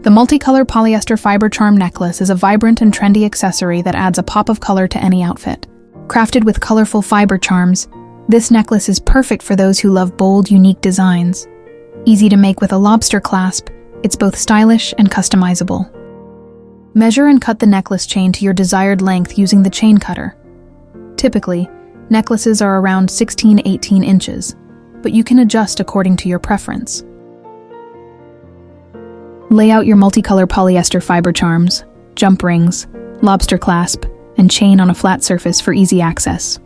The multicolor polyester fiber charm necklace is a vibrant and trendy accessory that adds a pop of color to any outfit. Crafted with colorful fiber charms, this necklace is perfect for those who love bold, unique designs. Easy to make with a lobster clasp, it's both stylish and customizable. Measure and cut the necklace chain to your desired length using the chain cutter. Typically, necklaces are around 16–18 inches, but you can adjust according to your preference. Lay out your multicolor polyester fiber charms, jump rings, lobster clasp, and chain on a flat surface for easy access.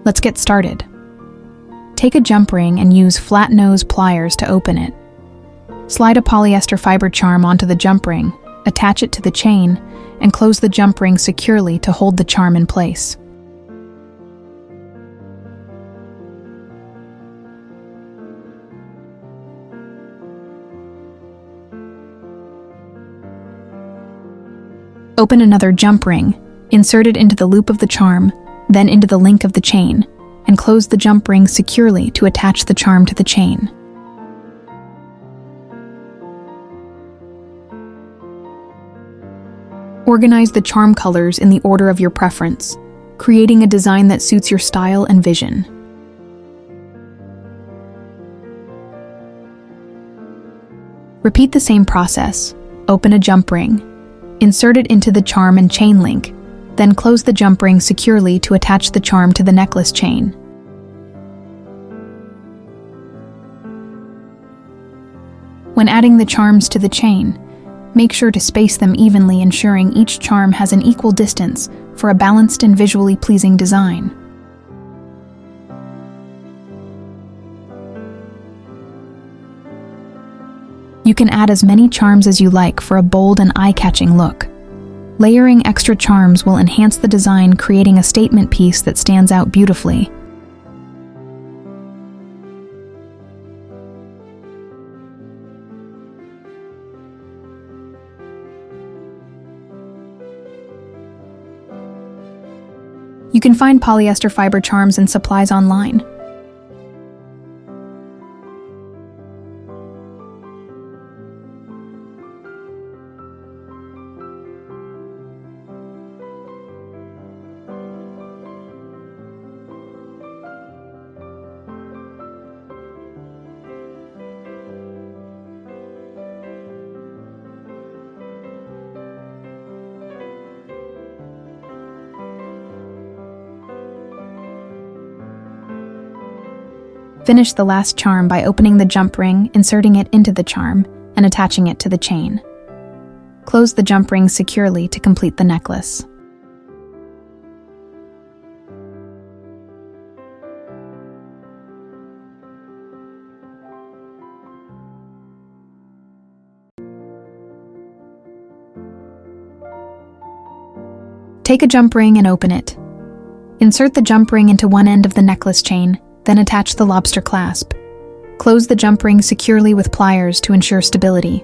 Let's get started. Take a jump ring and use flat nose pliers to open it. Slide a polyester fiber charm onto the jump ring, attach it to the chain, and close the jump ring securely to hold the charm in place. Open another jump ring, insert it into the loop of the charm, then into the link of the chain, and close the jump ring securely to attach the charm to the chain. Organize the charm colors in the order of your preference, creating a design that suits your style and vision. Repeat the same process. Open a jump ring, insert it into the charm and chain link, then close the jump ring securely to attach the charm to the necklace chain. When adding the charms to the chain, make sure to space them evenly, ensuring each charm has an equal distance for a balanced and visually pleasing design. You can add as many charms as you like for a bold and eye-catching look. Layering extra charms will enhance the design, creating a statement piece that stands out beautifully. You can find polyester fiber charms and supplies online. Finish the last charm by opening the jump ring, inserting it into the charm, and attaching it to the chain. Close the jump ring securely to complete the necklace. Take a jump ring and open it. Insert the jump ring into one end of the necklace chain, then attach the lobster clasp. Close the jump ring securely with pliers to ensure stability.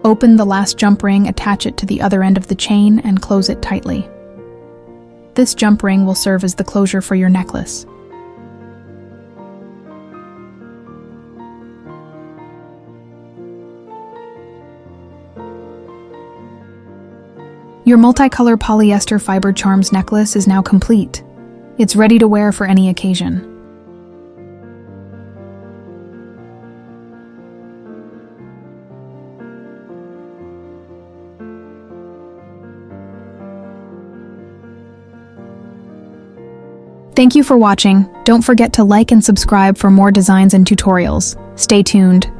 Open the last jump ring, attach it to the other end of the chain, and close it tightly. This jump ring will serve as the closure for your necklace. Your multicolor polyester fiber charms necklace is now complete. It's ready to wear for any occasion. Thank you for watching. Don't forget to like and subscribe for more designs and tutorials. Stay tuned.